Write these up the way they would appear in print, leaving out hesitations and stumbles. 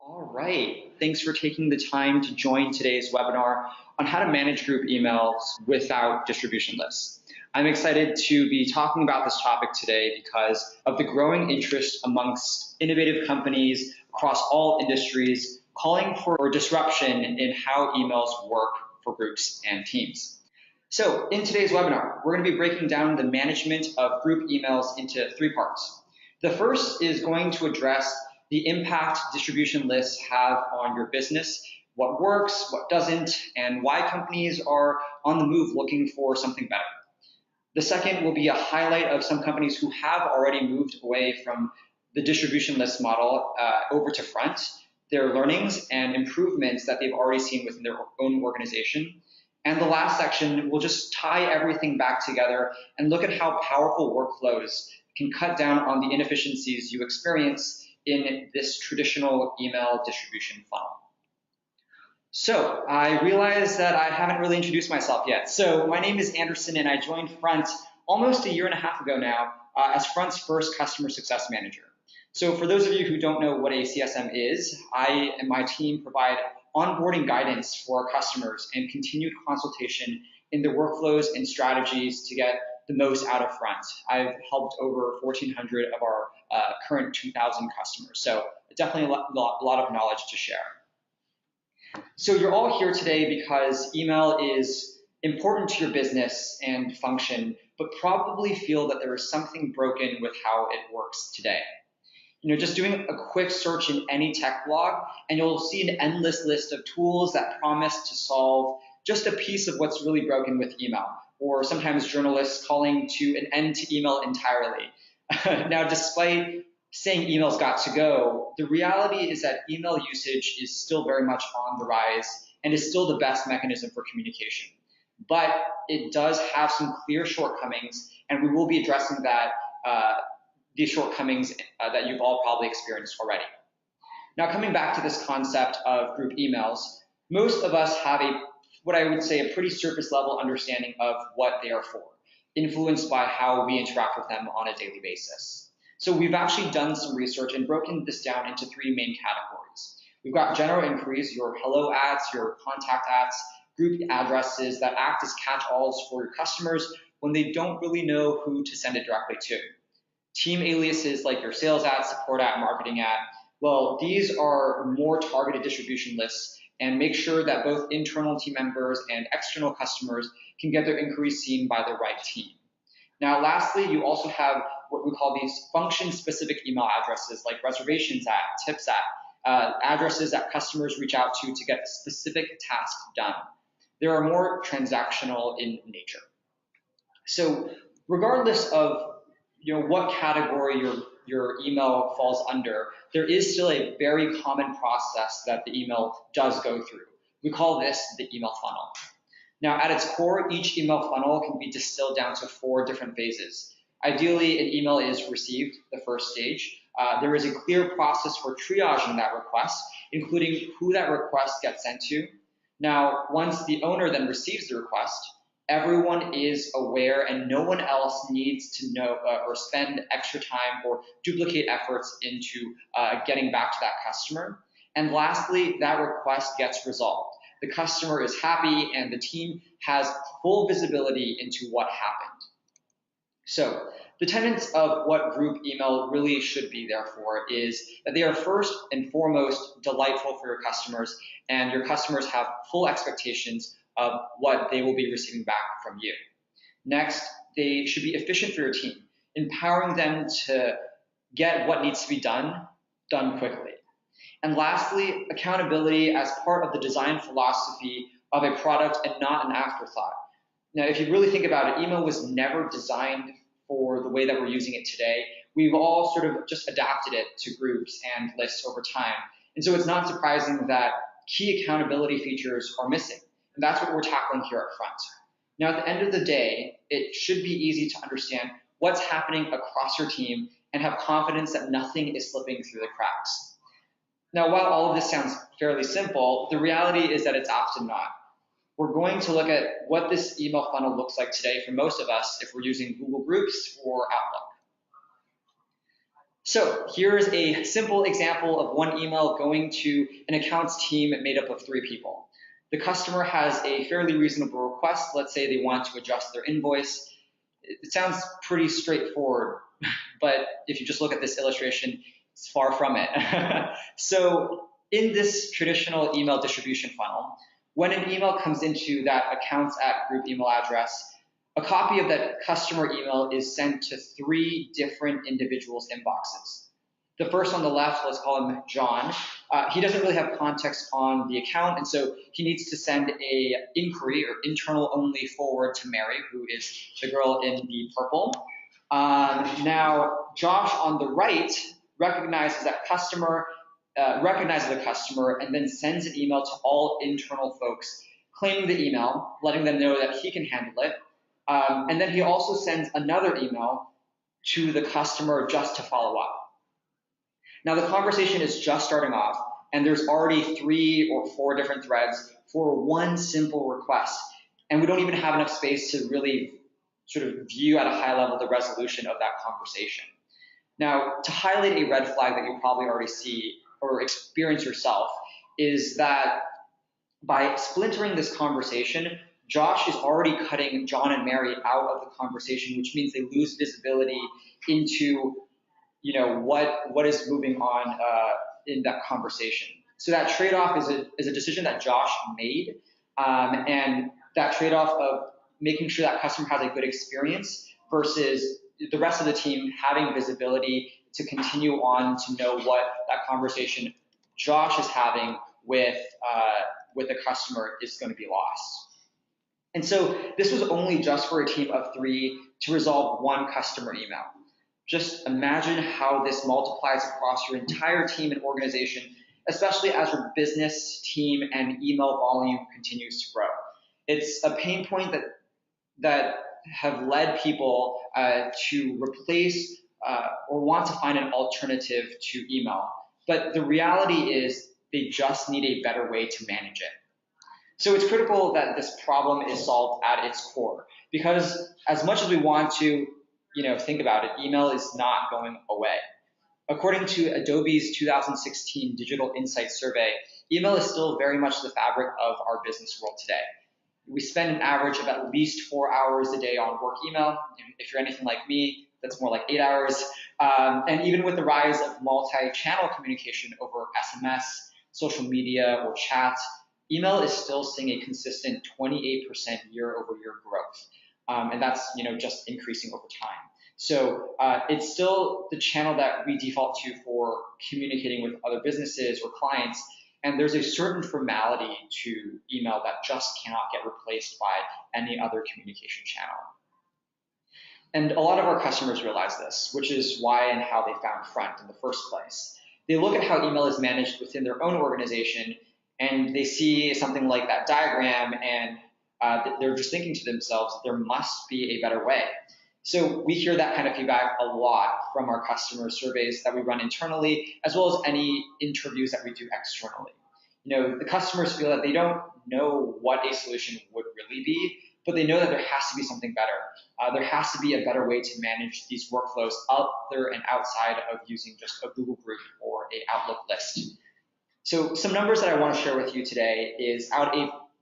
All right. Thanks for taking the time to join today's webinar on how to manage group emails without distribution lists. I'm excited to be talking about this topic today because of the growing interest amongst innovative companies across all industries calling for disruption in how emails work for groups and teams. So in today's webinar, we're going to be breaking down the management of group emails into three parts. The first is going to address the impact distribution lists have on your business, what works, what doesn't, and why companies are on the move looking for something better. The second will be a highlight of some companies who have already moved away from the distribution list model over to Front, their learnings and improvements that they've already seen within their own organization. And the last section will just tie everything back together and look at how powerful workflows can cut down on the inefficiencies you experience in this traditional email distribution funnel. So I realize that I haven't really introduced myself yet. So my name is Anderson and I joined Front almost a year and a half ago now as Front's first customer success manager. So for those of you who don't know what a CSM is, I and my team provide onboarding guidance for our customers and continued consultation in their workflows and strategies to get the most out of Front. I've helped over 1,400 of our current 2,000 customers, so definitely a lot of knowledge to share. So you're all here today because email is important to your business and function, but probably feel that there is something broken with how it works today. Just doing a quick search in any tech blog, and you'll see an endless list of tools that promise to solve just a piece of what's really broken with email, or sometimes journalists calling to an end to email entirely. Now, despite saying email's got to go, the reality is that email usage is still very much on the rise and is still the best mechanism for communication. But it does have some clear shortcomings, and we will be addressing these shortcomings that you've all probably experienced already. Now, coming back to this concept of group emails, most of us have what I would say a pretty surface level understanding of what they are for, influenced by how we interact with them on a daily basis. So we've actually done some research and broken this down into three main categories. We've got general inquiries, your hello ads, your contact ads, group addresses that act as catch-alls for your customers when they don't really know who to send it directly to. Team aliases like your sales ad, support ad, marketing ad, well, these are more targeted distribution lists and make sure that both internal team members and external customers can get their inquiries seen by the right team. Now, lastly, you also have what we call these function-specific email addresses like reservations at, tips at, addresses that customers reach out to get a specific task done. They are more transactional in nature. So regardless of what category your email falls under, there is still a very common process that the email does go through. We call this the email funnel. Now, at its core, each email funnel can be distilled down to 4 different phases. Ideally, an email is received, the first stage. There is a clear process for triaging that request, including who that request gets sent to. Now, once the owner then receives the request, everyone is aware and no one else needs to know or spend extra time or duplicate efforts into getting back to that customer. And lastly, that request gets resolved. The customer is happy and the team has full visibility into what happened. So the tenets of what group email really should be there for is that they are first and foremost delightful for your customers, and your customers have full expectations of what they will be receiving back from you. Next, they should be efficient for your team, empowering them to get what needs to be done quickly. And lastly, accountability as part of the design philosophy of a product and not an afterthought. Now, if you really think about it, email was never designed for the way that we're using it today. We've all sort of just adapted it to groups and lists over time. And so it's not surprising that key accountability features are missing. And that's what we're tackling here at Front. Now, at the end of the day, it should be easy to understand what's happening across your team and have confidence that nothing is slipping through the cracks. Now, while all of this sounds fairly simple, the reality is that it's often not. We're going to look at what this email funnel looks like today for most of us if we're using Google Groups or Outlook. So here's a simple example of one email going to an accounts team made up of 3 people. The customer has a fairly reasonable request. Let's say they want to adjust their invoice. It sounds pretty straightforward, but if you just look at this illustration, it's far from it. So in this traditional email distribution funnel, when an email comes into that accounts@group email address, a copy of that customer email is sent to 3 different individuals' inboxes. The first on the left, let's call him John. He doesn't really have context on the account, and so he needs to send a inquiry or internal only forward to Mary, who is the girl in the purple. Now, Josh on the right recognizes the customer, and then sends an email to all internal folks, claiming the email, letting them know that he can handle it. And then he also sends another email to the customer just to follow up. Now the conversation is just starting off, and there's already 3 or 4 different threads for one simple request. And we don't even have enough space to really sort of view at a high level the resolution of that conversation. Now, to highlight a red flag that you'll probably already see or experience yourself is that by splintering this conversation, Josh is already cutting John and Mary out of the conversation, which means they lose visibility into what is moving on in that conversation. So that trade-off is a decision that Josh made, and that trade-off of making sure that customer has a good experience versus the rest of the team having visibility to continue on to know what that conversation Josh is having with the customer is going to be lost. And so this was only just for a team of 3 to resolve one customer email. Just imagine how this multiplies across your entire team and organization, especially as your business team and email volume continues to grow. It's a pain point that have led people to replace or want to find an alternative to email. But the reality is they just need a better way to manage it. So it's critical that this problem is solved at its core, because as much as we want to think about it, email is not going away. According to Adobe's 2016 Digital Insights Survey, email is still very much the fabric of our business world today. We spend an average of at least 4 hours a day on work email. If you're anything like me, that's more like 8 hours. And even with the rise of multi-channel communication over SMS, social media, or chat, email is still seeing a consistent 28% year-over-year growth. And that's just increasing over time. So it's still the channel that we default to for communicating with other businesses or clients. And there's a certain formality to email that just cannot get replaced by any other communication channel. And a lot of our customers realize this, which is why and how they found Front in the first place. They look at how email is managed within their own organization, and they see something like that diagram, and they're just thinking to themselves, there must be a better way. So we hear that kind of feedback a lot from our customer surveys that we run internally, as well as any interviews that we do externally. The customers feel that they don't know what a solution would really be, but they know that there has to be something better. There has to be a better way to manage these workflows other and outside of using just a Google group or an Outlook list. So some numbers that I want to share with you today is out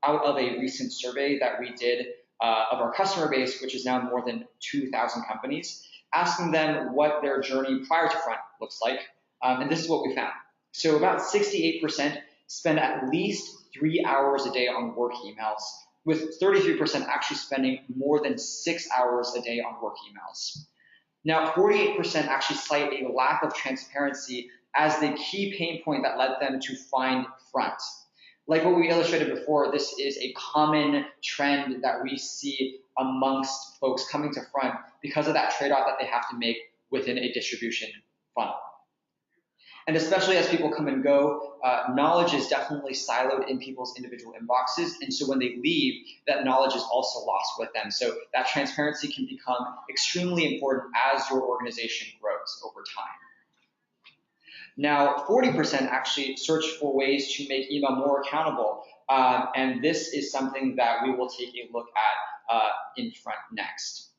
of a recent survey that we did of our customer base, which is now more than 2,000 companies, asking them what their journey prior to Front looks like. And this is what we found. So about 68% spend at least 3 hours a day on work emails, with 33% actually spending more than 6 hours a day on work emails. Now, 48% actually cite a lack of transparency as the key pain point that led them to find Front. Like what we illustrated before, this is a common trend that we see amongst folks coming to Front because of that trade-off that they have to make within a distribution funnel. And especially as people come and go, knowledge is definitely siloed in people's individual inboxes. And so when they leave, that knowledge is also lost with them. So that transparency can become extremely important as your organization grows over time. Now, 40% actually search for ways to make email more accountable. And this is something that we will take a look at in Front next.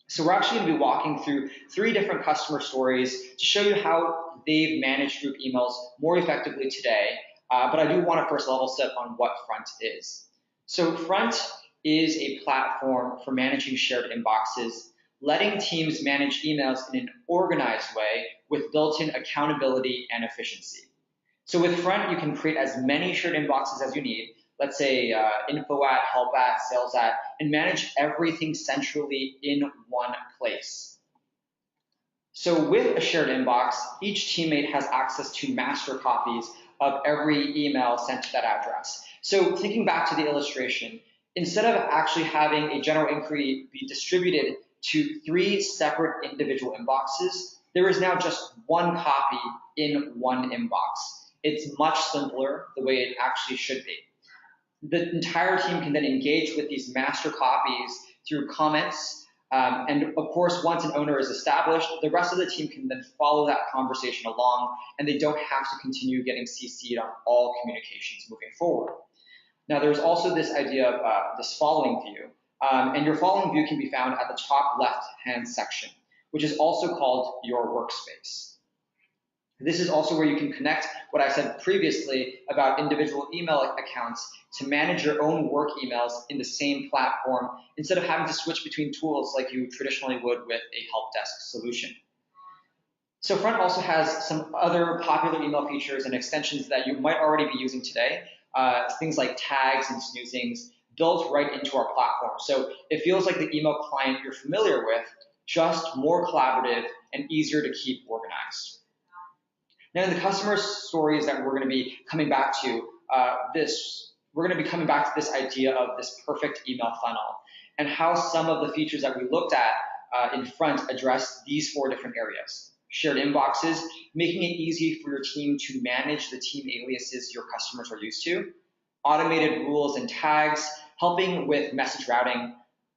So we're actually going to be walking through 3 different customer stories to show you how they've managed group emails more effectively today. But I do want to first level set on what Front is. So Front is a platform for managing shared inboxes, letting teams manage emails in an organized way with built-in accountability and efficiency. So with Front, you can create as many shared inboxes as you need, let's say info at, help at, sales at, and manage everything centrally in one place. So with a shared inbox, each teammate has access to master copies of every email sent to that address. So thinking back to the illustration, instead of actually having a general inquiry be distributed to 3 separate individual inboxes, there is now just one copy in one inbox. It's much simpler the way it actually should be. The entire team can then engage with these master copies through comments. And of course, once an owner is established, the rest of the team can then follow that conversation along, and they don't have to continue getting CC'd on all communications moving forward. Now, there's also this idea of this following view, and your following view can be found at the top left-hand section, which is also called your workspace. This is also where you can connect what I said previously about individual email accounts to manage your own work emails in the same platform instead of having to switch between tools like you traditionally would with a help desk solution. So Front also has some other popular email features and extensions that you might already be using today, things like tags and snoozings built right into our platform. So it feels like the email client you're familiar with, just more collaborative and easier to keep organized. Now, in the customer stories that we're going to be coming back to, we're going to be coming back to this idea of this perfect email funnel and how some of the features that we looked at in Front address these 4 different areas. Shared inboxes, making it easy for your team to manage the team aliases your customers are used to. Automated rules and tags, helping with message routing.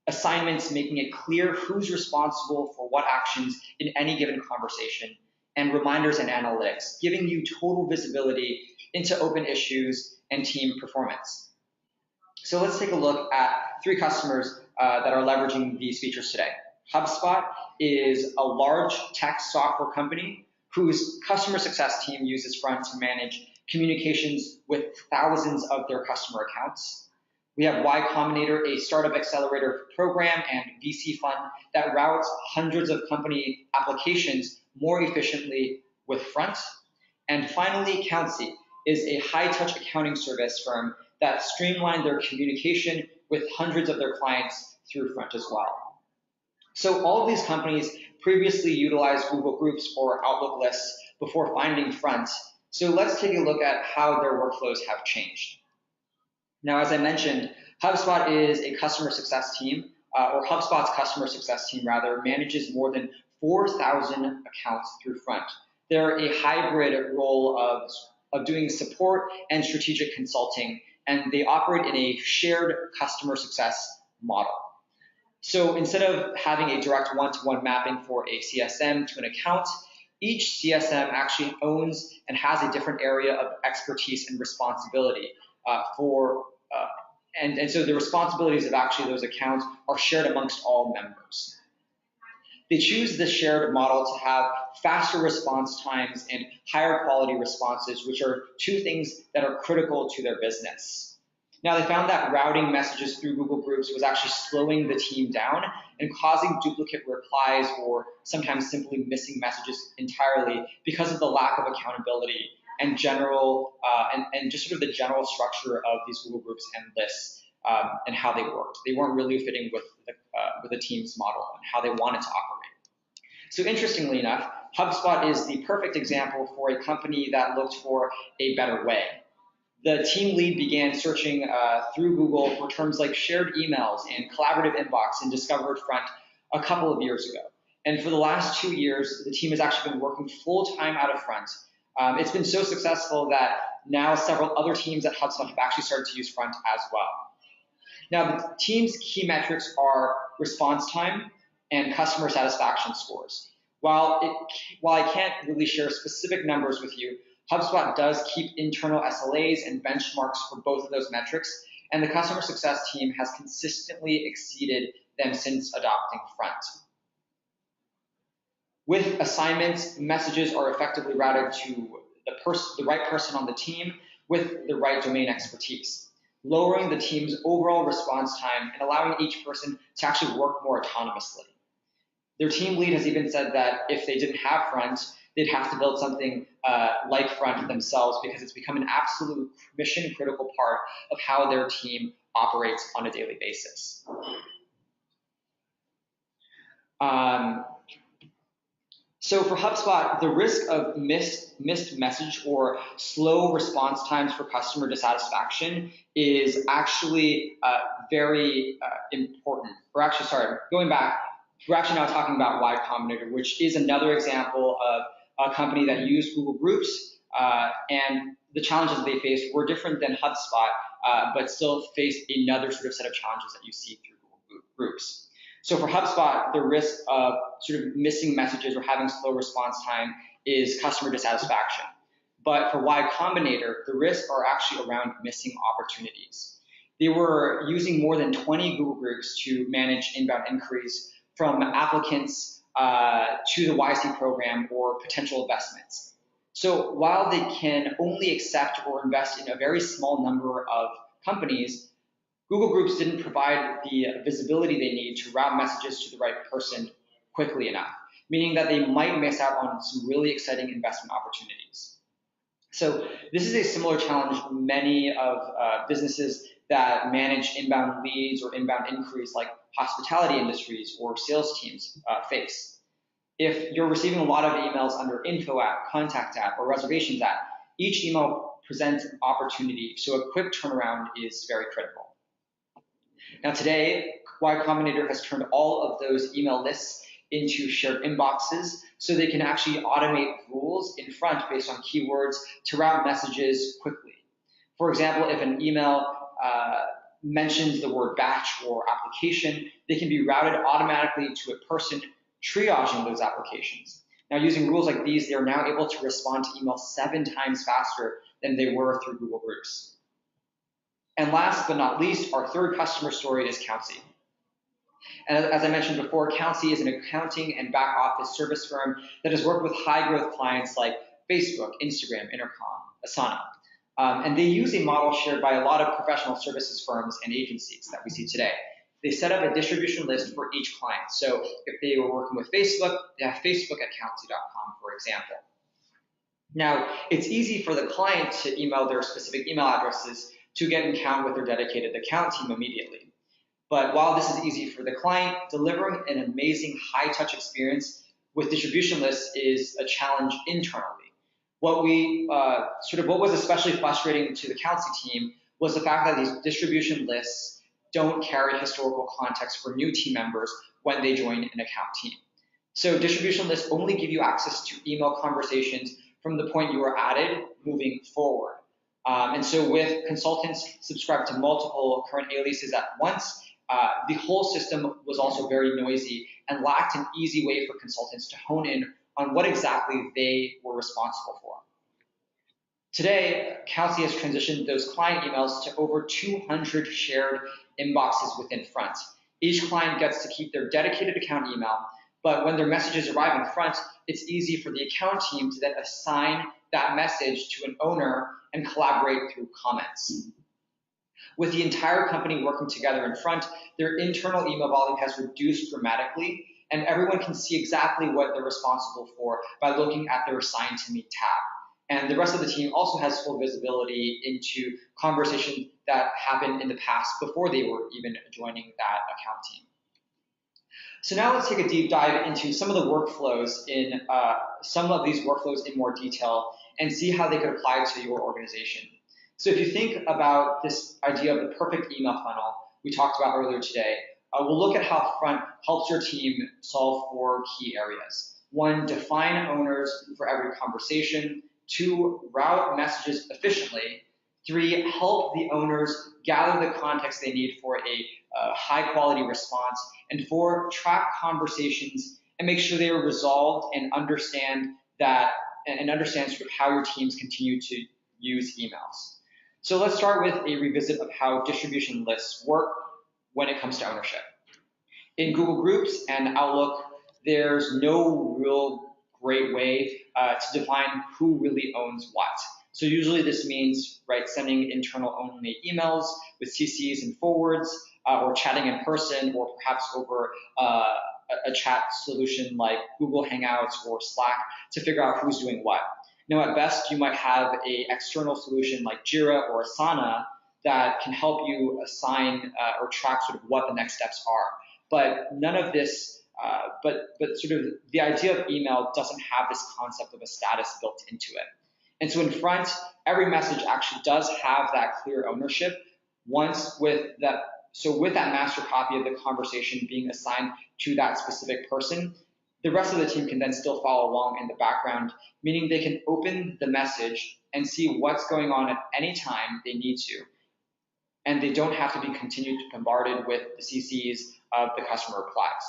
Assignments, making it clear who's responsible for what actions in any given conversation. And reminders and analytics, giving you total visibility into open issues and team performance. So let's take a look at 3 customers that are leveraging these features today. HubSpot is a large tech software company whose customer success team uses Front to manage communications with thousands of their customer accounts. We have Y Combinator, a startup accelerator program and VC fund that routes hundreds of company applications more efficiently with Front. And finally, Countsy is a high-touch accounting service firm that streamlined their communication with hundreds of their clients through Front as well. So all of these companies previously utilized Google Groups or Outlook lists before finding Front. So let's take a look at how their workflows have changed. Now, as I mentioned, HubSpot is a customer success team, or HubSpot's customer success team rather, manages more than 4,000 accounts through Front. They're a hybrid role of doing support and strategic consulting, and they operate in a shared customer success model. So instead of having a direct one-to-one mapping for a CSM to an account, each CSM actually owns and has a different area of expertise and responsibility and so the responsibilities of actually those accounts are shared amongst all members. They choose this shared model to have faster response times and higher quality responses, which are 2 things that are critical to their business. Now, they found that routing messages through Google Groups was actually slowing the team down and causing duplicate replies or sometimes simply missing messages entirely because of the lack of accountability and general and just sort of the general structure of these Google Groups and lists and how they worked. They weren't really fitting with the team's model and how they wanted to operate. So interestingly enough, HubSpot is the perfect example for a company that looked for a better way. The team lead began searching through Google for terms like shared emails and collaborative inbox and discovered Front a couple of years ago. And for the last 2 years, the team has actually been working full-time out of Front. It's been so successful that now several other teams at HubSpot have actually started to use Front as well. Now, the team's key metrics are response time and customer satisfaction scores. While I can't really share specific numbers with you, HubSpot does keep internal SLAs and benchmarks for both of those metrics, and the customer success team has consistently exceeded them since adopting Front. With assignments, messages are effectively routed to the right person on the team with the right domain expertise, lowering the team's overall response time and allowing each person to actually work more autonomously. Their team lead has even said that if they didn't have Front, they'd have to build something like Front themselves because it's become an absolute mission critical part of how their team operates on a daily basis. So for HubSpot, the risk of missed message or slow response times for customer dissatisfaction is actually very important. Or actually, sorry, going back, we're actually now talking about Y Combinator, which is another example of a company that used Google Groups, and the challenges they faced were different than HubSpot, but still faced another sort of set of challenges that you see through Google Groups. So for HubSpot, the risk of sort of missing messages or having slow response time is customer dissatisfaction. But for Y Combinator, the risks are actually around missing opportunities. They were using more than 20 Google Groups to manage inbound inquiries from applicants to the YC program or potential investments. So while they can only accept or invest in a very small number of companies, Google Groups didn't provide the visibility they need to route messages to the right person quickly enough, meaning that they might miss out on some really exciting investment opportunities. So this is a similar challenge many of businesses that manage inbound leads or inbound inquiries like hospitality industries or sales teams face. If you're receiving a lot of emails under info at, contact at, or reservations at, each email presents an opportunity, so a quick turnaround is very critical. Now today, Y Combinator has turned all of those email lists into shared inboxes so they can actually automate rules in Front based on keywords to route messages quickly. For example, if an email mentions the word batch or application, they can be routed automatically to a person triaging those applications. Now using rules like these, they are now able to respond to emails 7 times faster than they were through Google Groups. And last but not least, our third customer story is Countsy. And as I mentioned before, Countsy is an accounting and back office service firm that has worked with high growth clients like Facebook, Instagram, Intercom, Asana. And they use a model shared by a lot of professional services firms and agencies that we see today. They set up a distribution list for each client. So if they were working with Facebook, they have Facebook at Countsy.com, for example. Now, it's easy for the client to email their specific email addresses to get in count with their dedicated account team immediately. But while this is easy for the client, delivering an amazing high-touch experience with distribution lists is a challenge internally. What was especially frustrating to the Countsy team was the fact that these distribution lists don't carry historical context for new team members when they join an account team. So distribution lists only give you access to email conversations from the point you are added moving forward. And so with consultants subscribed to multiple current aliases at once, the whole system was also very noisy and lacked an easy way for consultants to hone in on what exactly they were responsible for. Today, Countsy has transitioned those client emails to over 200 shared inboxes within Front. Each client gets to keep their dedicated account email, but when their messages arrive in Front, it's easy for the account team to then assign that message to an owner and collaborate through comments. With the entire company working together in Front, their internal email volume has reduced dramatically, and everyone can see exactly what they're responsible for by looking at their Assigned to Me tab. And the rest of the team also has full visibility into conversations that happened in the past before they were even joining that account team. So now let's take a deep dive into some of the workflows in some of these workflows in more detail and see how they could apply to your organization. So if you think about this idea of the perfect email funnel we talked about earlier today, we'll look at how Front helps your team solve 4 key areas. 1, define owners for every conversation. 2, route messages efficiently. 3, help the owners gather the context they need for a high quality response. And 4, track conversations and make sure they are resolved and understand sort of how your teams continue to use emails. So let's start with a revisit of how distribution lists work when it comes to ownership. In Google Groups and Outlook, there's no real great way to define who really owns what. So usually this means, right, sending internal only emails with CCs and forwards, or chatting in person, or perhaps over a chat solution like Google Hangouts or Slack to figure out who's doing what. Now, at best, you might have an external solution like Jira or Asana that can help you assign or track sort of what the next steps are. But none of this, but sort of the idea of email doesn't have this concept of a status built into it. And so in front, every message actually does have that clear ownership. Once with that, so with that master copy of the conversation being assigned to that specific person, the rest of the team can then still follow along in the background, meaning they can open the message and see what's going on at any time they need to. And they don't have to be continued bombarded with the CCs of the customer replies.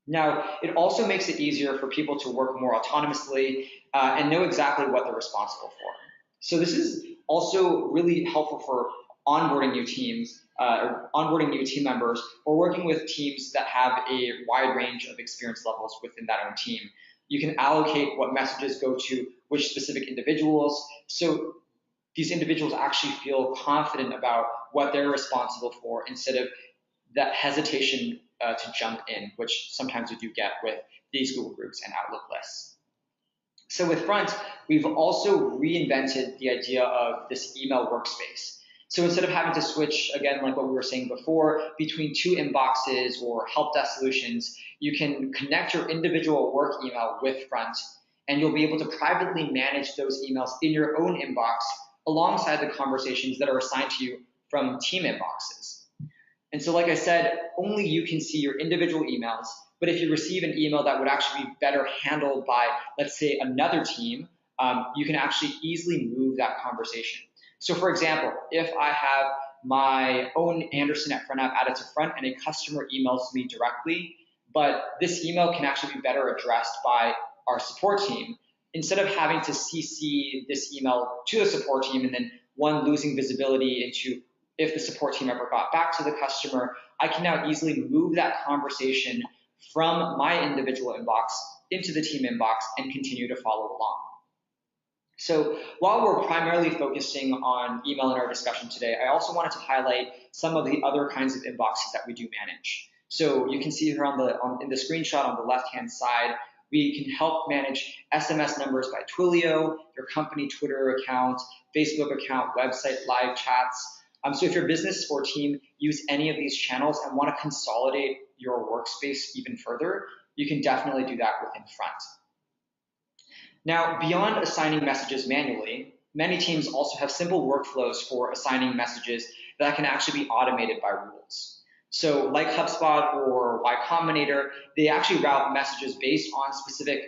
Now, it also makes it easier for people to work more autonomously and know exactly what they're responsible for. So this is also really helpful for onboarding new teams, or onboarding new team members, or working with teams that have a wide range of experience levels within that own team. You can allocate what messages go to which specific individuals, so these individuals actually feel confident about what they're responsible for instead of that hesitation to jump in, which sometimes you do get with these Google Groups and Outlook lists. So with Front, we've also reinvented the idea of this email workspace. So instead of having to switch, again, like what we were saying before, between two inboxes or help desk solutions, you can connect your individual work email with Front, and you'll be able to privately manage those emails in your own inbox alongside the conversations that are assigned to you from team inboxes. And so like I said, only you can see your individual emails, but if you receive an email that would actually be better handled by, let's say, another team, you can actually easily move that conversation. So for example, if I have my own Anderson at Front App added to Front and a customer emails me directly, but this email can actually be better addressed by our support team, instead of having to CC this email to the support team and then one losing visibility into if the support team ever got back to the customer, I can now easily move that conversation from my individual inbox into the team inbox and continue to follow along. So while we're primarily focusing on email in our discussion today, I also wanted to highlight some of the other kinds of inboxes that we do manage. So you can see here in the screenshot on the left-hand side, we can help manage SMS numbers by Twilio, your company Twitter account, Facebook account, website, live chats. So if your business or team use any of these channels and want to consolidate your workspace even further, you can definitely do that within Front. Now, beyond assigning messages manually, many teams also have simple workflows for assigning messages that can actually be automated by rules. So like HubSpot or Y Combinator, they actually route messages based on specific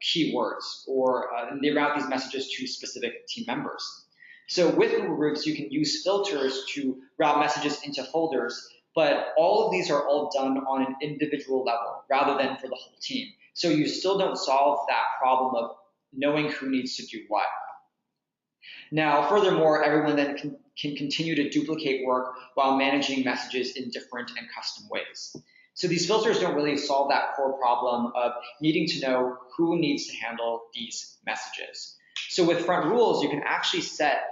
keywords, or they route these messages to specific team members. So with Google Groups, you can use filters to route messages into folders, but all of these are all done on an individual level rather than for the whole team. So you still don't solve that problem of knowing who needs to do what. Now, furthermore, everyone then can continue to duplicate work while managing messages in different and custom ways. So these filters don't really solve that core problem of needing to know who needs to handle these messages. So with Front Rules, you can actually set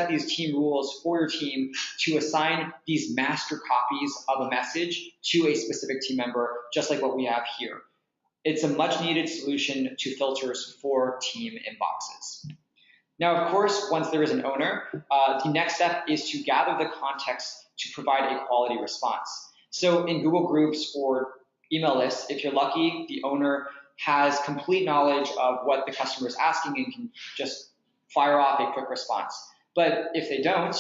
these team rules for your team to assign these master copies of a message to a specific team member, just like what we have here. It's a much needed solution to filters for team inboxes. Now, of course, once there is an owner, the next step is to gather the context to provide a quality response. So in Google Groups or email lists, if you're lucky, the owner has complete knowledge of what the customer is asking and can just fire off a quick response. But if they don't,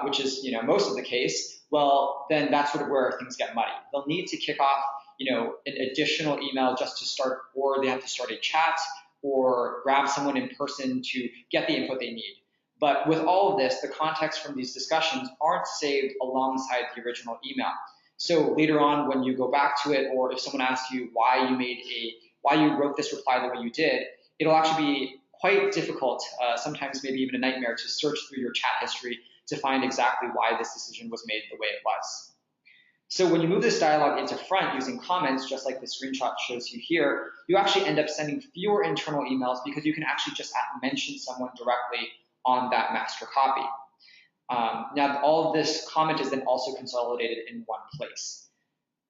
which is most of the case, well, then that's sort of where things get muddy. They'll need to kick off an additional email just to start, or they have to start a chat or grab someone in person to get the input they need. But with all of this, the context from these discussions aren't saved alongside the original email. So later on, when you go back to it, or if someone asks you why you wrote this reply the way you did, it'll actually be quite difficult, sometimes maybe even a nightmare, to search through your chat history to find exactly why this decision was made the way it was. So when you move this dialog into front using comments, just like the screenshot shows you here, you actually end up sending fewer internal emails because you can actually just mention someone directly on that master copy. Now, all of this comment is then also consolidated in one place.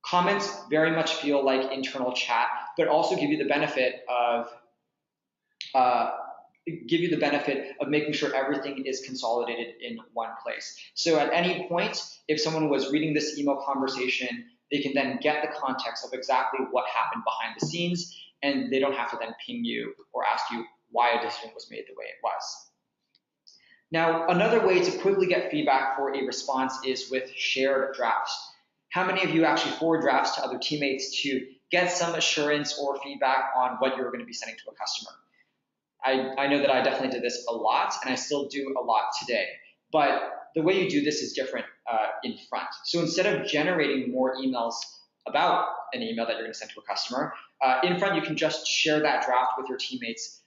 Comments very much feel like internal chat, but also give you the benefit of making sure everything is consolidated in one place. So at any point, if someone was reading this email conversation, they can then get the context of exactly what happened behind the scenes, and they don't have to then ping you or ask you why a decision was made the way it was. Now, another way to quickly get feedback for a response is with shared drafts. How many of you actually forward drafts to other teammates to get some assurance or feedback on what you're going to be sending to a customer? I know that I definitely did this a lot, and I still do a lot today. But the way you do this is different in front. So instead of generating more emails about an email that you're going to send to a customer, in front you can just share that draft with your teammates,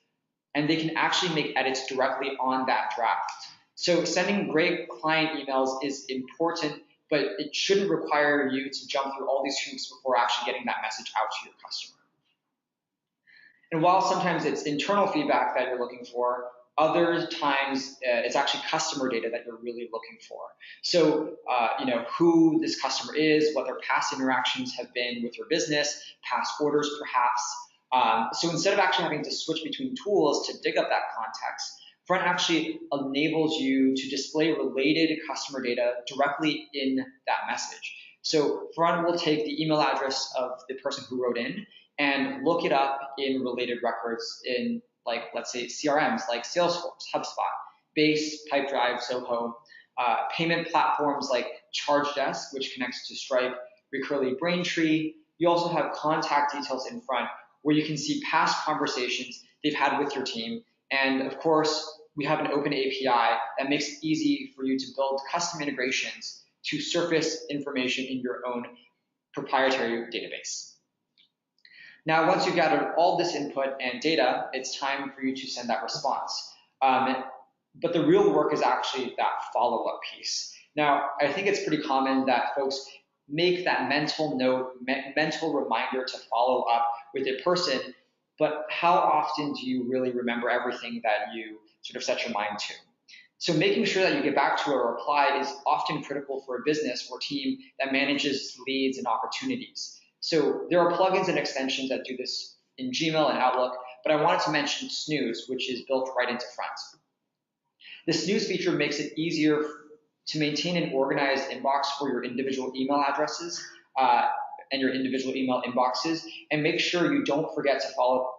and they can actually make edits directly on that draft. So sending great client emails is important, but it shouldn't require you to jump through all these hoops before actually getting that message out to your customer. And while sometimes it's internal feedback that you're looking for, other times it's actually customer data that you're really looking for. So, who this customer is, what their past interactions have been with your business, past orders perhaps. So instead of actually having to switch between tools to dig up that context, Front actually enables you to display related customer data directly in that message. So Front will take the email address of the person who wrote in and look it up in related records in, like, let's say CRMs like Salesforce, HubSpot, Base, Pipedrive, Zoho, payment platforms like ChargeDesk, which connects to Stripe, Recurly, Braintree. You also have contact details in Front where you can see past conversations they've had with your team. And of course, we have an open API that makes it easy for you to build custom integrations to surface information in your own proprietary database. Now, once you've gathered all this input and data, it's time for you to send that response. But the real work is actually that follow-up piece. Now, I think it's pretty common that folks make that mental note, mental reminder to follow up with a person, but how often do you really remember everything that you sort of set your mind to? So making sure that you get back to a reply is often critical for a business or team that manages leads and opportunities. So there are plugins and extensions that do this in Gmail and Outlook, but I wanted to mention Snooze, which is built right into Front. The Snooze feature makes it easier to maintain an organized inbox for your individual email addresses and your individual email inboxes, and make sure you don't forget to follow up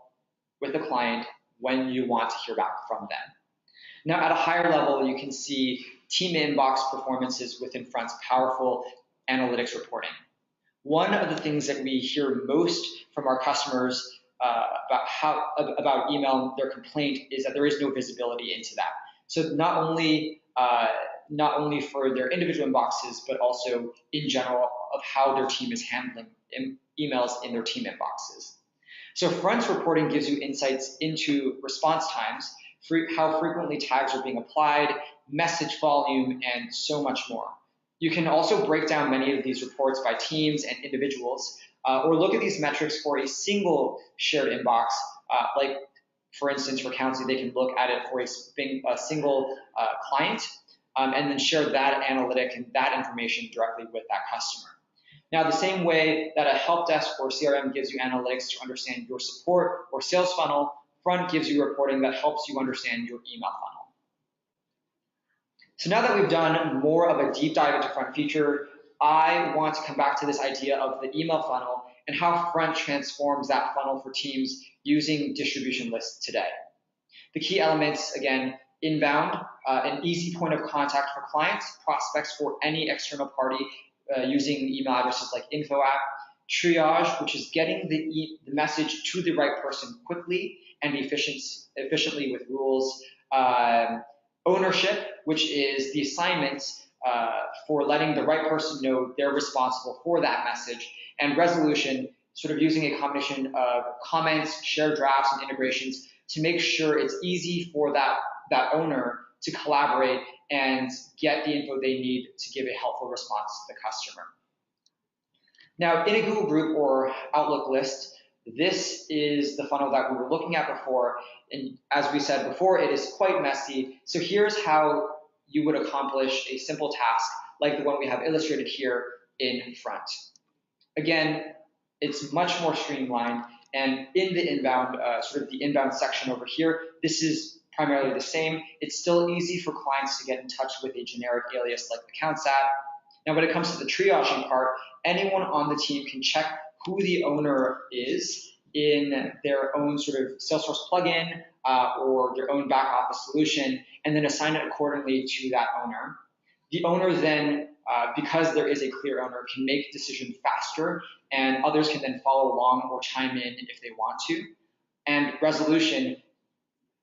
with the client when you want to hear back from them. Now, at a higher level, you can see team inbox performances within Front's powerful analytics reporting. One of the things that we hear most from our customers about email, their complaint, is that there is no visibility into that. So not only for their individual inboxes, but also in general of how their team is handling emails in their team inboxes. So Front's reporting gives you insights into response times, how frequently tags are being applied, message volume, and so much more. You can also break down many of these reports by teams and individuals, or look at these metrics for a single shared inbox, like for instance, for Countsy, they can look at it for a single client, and then share that analytic and that information directly with that customer. Now, the same way that a help desk or CRM gives you analytics to understand your support or sales funnel, Front gives you reporting that helps you understand your email funnel. So now that we've done more of a deep dive into Front feature, I want to come back to this idea of the email funnel and how Front transforms that funnel for teams using distribution lists today. The key elements, again, inbound, an easy point of contact for clients, prospects for any external party using email addresses like info app, triage, which is getting the message to the right person quickly and efficiently with rules, ownership, which is the assignments for letting the right person know they're responsible for that message, and resolution, sort of using a combination of comments, shared drafts, and integrations to make sure it's easy for that owner to collaborate and get the info they need to give a helpful response to the customer. Now, in a Google group or Outlook list, this is the funnel that we were looking at before. And as we said before, it is quite messy. So here's how you would accomplish a simple task like the one we have illustrated here in front. Again, it's much more streamlined. And in the inbound, sort of the inbound section over here, this is primarily the same. It's still easy for clients to get in touch with a generic alias like accounts at. Now, when it comes to the triaging part, anyone on the team can check who the owner is in their own sort of Salesforce plugin or their own back office solution, and then assign it accordingly to that owner. The owner then, because there is a clear owner, can make the decision faster, and others can then follow along or chime in if they want to. And resolution,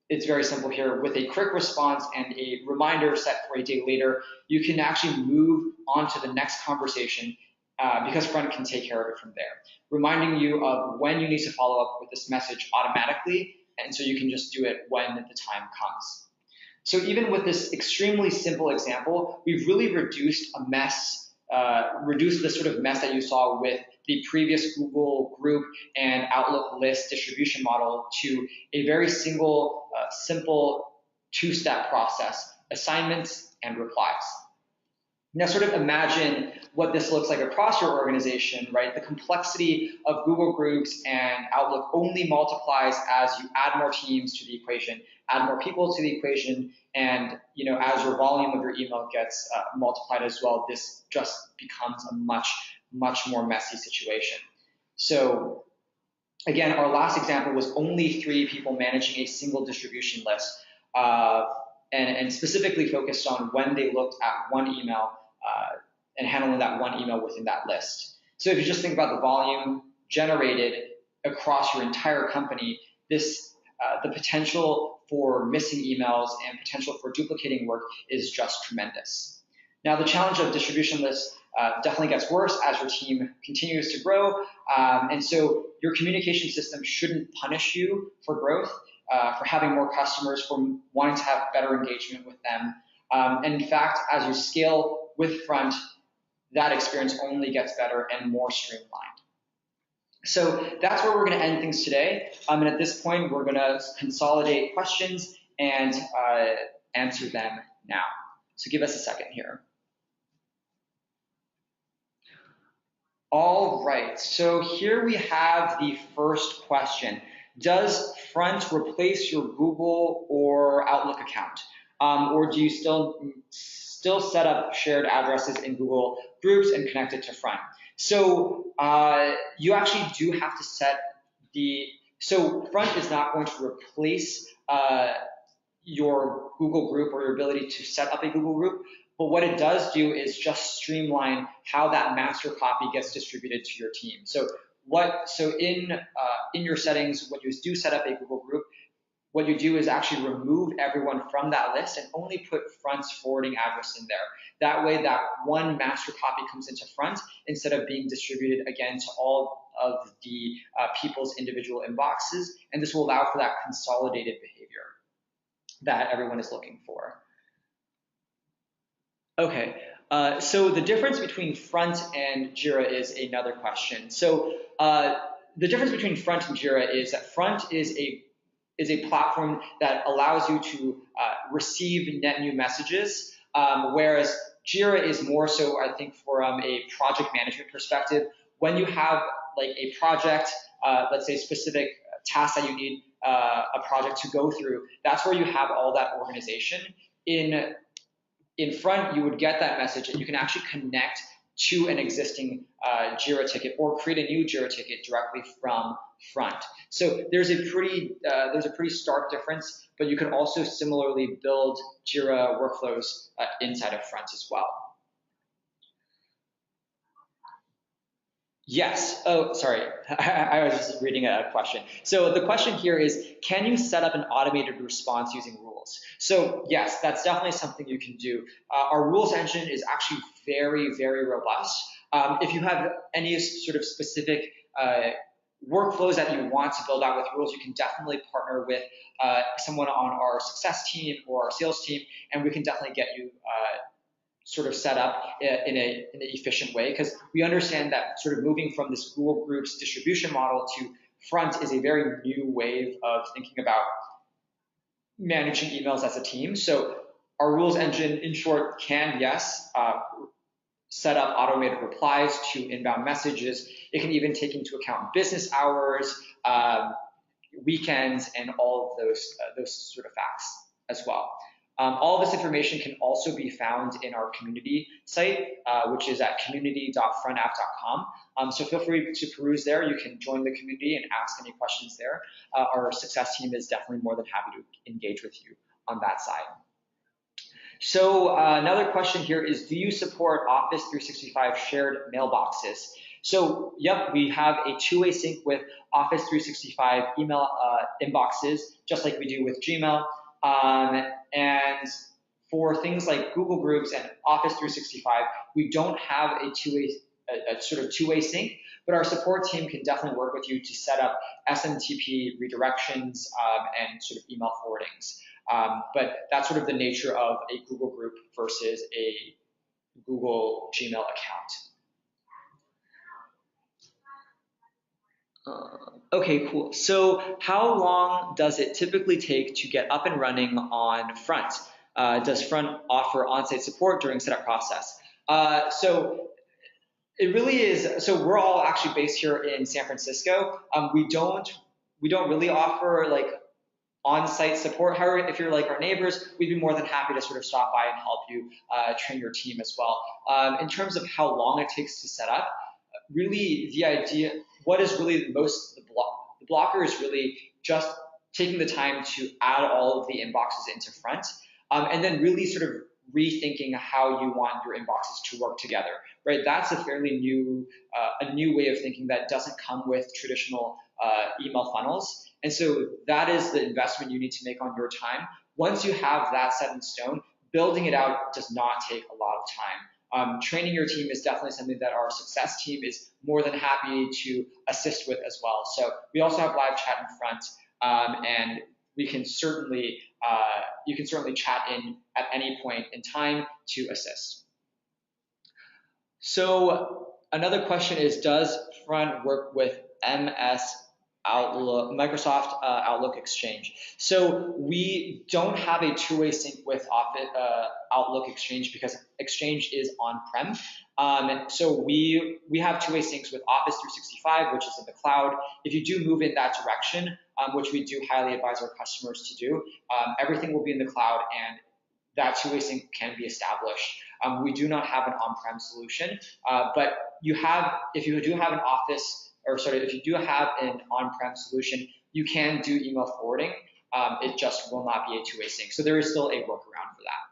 it's very simple here. With a quick response and a reminder set for a day later, you can actually move on to the next conversation because Front can take care of it from there, reminding you of when you need to follow up with this message automatically, and so you can just do it when the time comes. So even with this extremely simple example, we've really reduced a mess, reduced the sort of mess that you saw with the previous Google group and Outlook list distribution model to a very simple two-step process: assignments and replies. Now sort of imagine what this looks like across your organization, right? The complexity of Google Groups and Outlook only multiplies as you add more teams to the equation, add more people to the equation, and as your volume of your email gets multiplied as well, this just becomes a much more messy situation. So again, our last example was only 3 people managing a single distribution list, and specifically focused on when they looked at one email and handling that one email within that list. So if you just think about the volume generated across your entire company, this the potential for missing emails and potential for duplicating work is just tremendous. Now, the challenge of distribution lists definitely gets worse as your team continues to grow, and so your communication system shouldn't punish you for growth, for having more customers, for wanting to have better engagement with them. And in fact, as you scale with Front, that experience only gets better and more streamlined. So that's where we're going to end things today. And at this point, we're going to consolidate questions and answer them now. So give us a second here. All right, so here we have the first question. Does Front replace your Google or Outlook account? Or do you still set up shared addresses in Google Groups and connect it to Front? So you actually do have to set so Front is not going to replace your Google group or your ability to set up a Google group, but what it does do is just streamline how that master copy gets distributed to your team. So in your settings, when you do set up a Google group, what you do is actually remove everyone from that list and only put Front's forwarding address in there. That way, that one master copy comes into Front instead of being distributed again to all of the people's individual inboxes, and this will allow for that consolidated behavior that everyone is looking for. Okay, so the difference between Front and Jira is another question. So the difference between Front and Jira is that Front is a platform that allows you to receive net new messages, whereas Jira is more so, I think, from a project management perspective. When you have like a project, let's say specific tasks that you need a project to go through, that's where you have all that organization. In Front, you would get that message and you can actually connect to an existing Jira ticket or create a new Jira ticket directly from Front. So there's a pretty stark difference, but you can also similarly build Jira workflows inside of Front as well. Yes. Oh, sorry. I was just reading a question. So the question here is, can you set up an automated response using rules? So yes, that's definitely something you can do. Our rules engine is actually very, very robust. If you have any sort of specific workflows that you want to build out with rules, you can definitely partner with someone on our success team or our sales team, and we can definitely get you sort of set up in an efficient way, because we understand that sort of moving from this Google Groups distribution model to Front is a very new wave of thinking about managing emails as a team. So our rules engine, in short, can, yes, set up automated replies to inbound messages. It can even take into account business hours, weekends, and all of those sort of facts as well. All this information can also be found in our community site, which is at community.frontapp.com. So feel free to peruse there. You can join the community and ask any questions there. Our success team is definitely more than happy to engage with you on that side. So another question here is, do you support Office 365 shared mailboxes? So yep, we have a two-way sync with Office 365 email inboxes, just like we do with Gmail. And for things like Google Groups and Office 365, we don't have a sort of two-way sync, but our support team can definitely work with you to set up SMTP redirections and sort of email forwardings. But that's sort of the nature of a Google group versus a Google Gmail account. Okay, cool. So how long does it typically take to get up and running on Front? Does Front offer on-site support during setup process? So it really is. So we're all actually based here in San Francisco. We don't really offer like on-site support. However, if you're like our neighbors, we'd be more than happy to sort of stop by and help you train your team as well. In terms of how long it takes to set up, really the idea, what is really the blocker is really just taking the time to add all of the inboxes into Front, and then really sort of rethinking how you want your inboxes to work together, right? That's a fairly new way of thinking that doesn't come with traditional email funnels. And so that is the investment you need to make on your time. Once you have that set in stone, building it out does not take a lot of time. Training your team is definitely something that our success team is more than happy to assist with as well. So we also have live chat in Front, and we can certainly you can certainly chat in at any point in time to assist. So another question is, does Front work with Microsoft Outlook Exchange? So we don't have a two-way sync with Outlook Exchange because Exchange is on-prem. So we have two-way syncs with Office 365, which is in the cloud. If you do move in that direction, which we do highly advise our customers to do, everything will be in the cloud and that two-way sync can be established. We do not have an on-prem solution, but if you do have an if you do have an on-prem solution, you can do email forwarding. It just will not be a two-way sync. So there is still a workaround for that.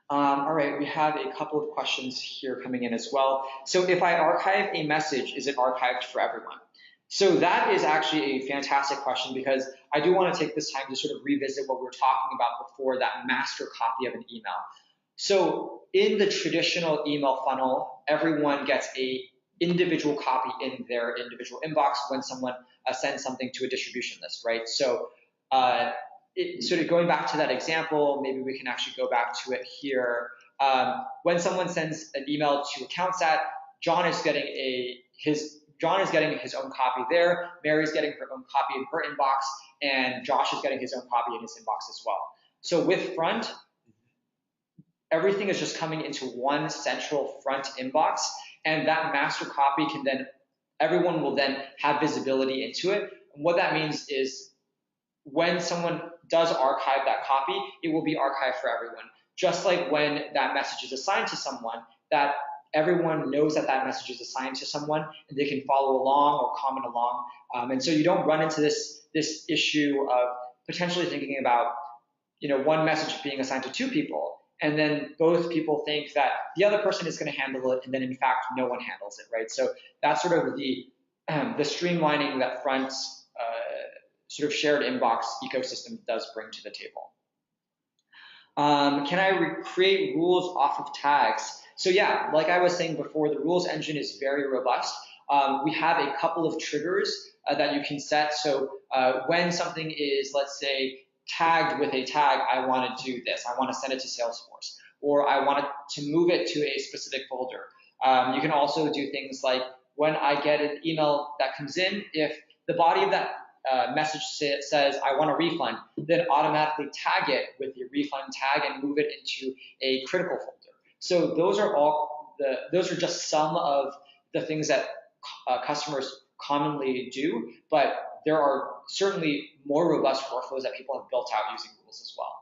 All right, we have a couple of questions here coming in as well. So if I archive a message, is it archived for everyone? So that is actually a fantastic question, because I do want to take this time to sort of revisit what we were talking about before, that master copy of an email. So in the traditional email funnel, everyone gets a individual copy in their individual inbox when someone sends something to a distribution list, right? So sort of going back to that example, maybe we can actually go back to it here. When someone sends an email to AccountSat, John is getting his own copy there, Mary's getting her own copy in her inbox, and Josh is getting his own copy in his inbox as well. So with Front, everything is just coming into one central Front inbox, and that master copy everyone will then have visibility into it. And what that means is when someone does archive that copy, it will be archived for everyone. Just like when that message is assigned to someone, that everyone knows that that message is assigned to someone, and they can follow along or comment along. And so you don't run into this issue of potentially thinking about one message being assigned to two people, and then both people think that the other person is going to handle it, and then in fact no one handles it, right? So that's sort of the streamlining that Front's sort of shared inbox ecosystem does bring to the table. Can I create rules off of tags? So yeah, like I was saying before, the rules engine is very robust. We have a couple of triggers that you can set. So when something is, let's say, tagged with a tag, I want to do this. I want to send it to Salesforce. or I want to move it to a specific folder. You can also do things like when I get an email that comes in, if the body of that message says I want a refund, then automatically tag it with the refund tag and move it into a critical folder. So those are just some of the things that customers commonly do, but there are certainly more robust workflows that people have built out using rules as well.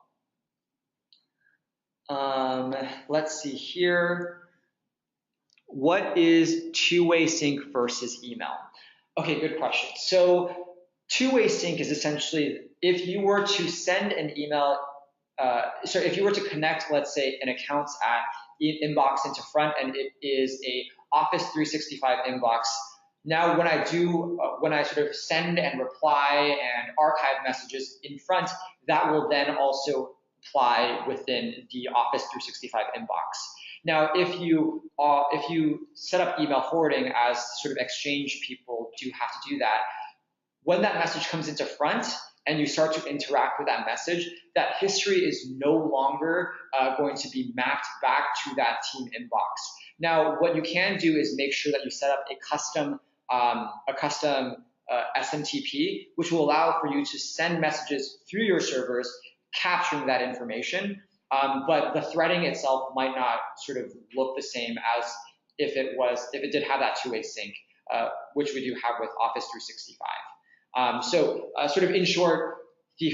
Let's see here. What is two-way sync versus email? Okay, good question. So two-way sync is essentially if you were to send an email, if you were to connect, let's say, an account's inbox into front, and it is a Office 365 inbox. Now, when I sort of send and reply and archive messages in front, that will then also apply within the Office 365 inbox. Now, if you set up email forwarding, as sort of Exchange people do have to do that, when that message comes into front and you start to interact with that message, that history is no longer going to be mapped back to that team inbox. Now, what you can do is make sure that you set up a custom SMTP, which will allow for you to send messages through your servers, capturing that information. But the threading itself might not sort of look the same as if it did have that two-way sync, which we do have with Office 365. Sort of in short, the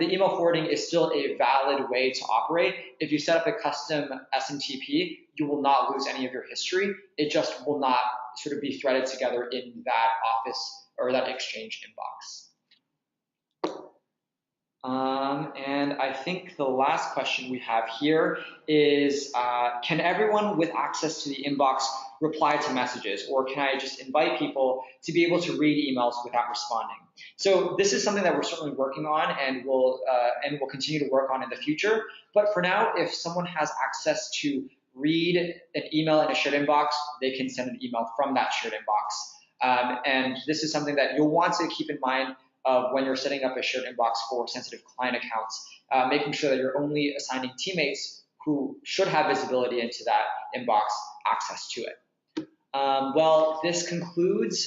email forwarding is still a valid way to operate. If you set up a custom SMTP, you will not lose any of your history. It just will not sort of be threaded together in that Office or that Exchange inbox. And I think the last question we have here is, can everyone with access to the inbox reply to messages, or can I just invite people to be able to read emails without responding? So this is something that we're certainly working on and will continue to work on in the future. But for now, if someone has access to read an email in a shared inbox, they can send an email from that shared inbox. And this is something that you'll want to keep in mind when you're setting up a shared inbox for sensitive client accounts, making sure that you're only assigning teammates who should have visibility into that inbox access to it. Well, this concludes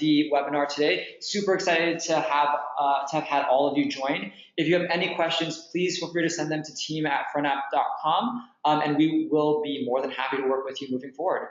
the webinar today. Super excited to have had all of you join. If you have any questions, please feel free to send them to team@frontapp.com, and we will be more than happy to work with you moving forward.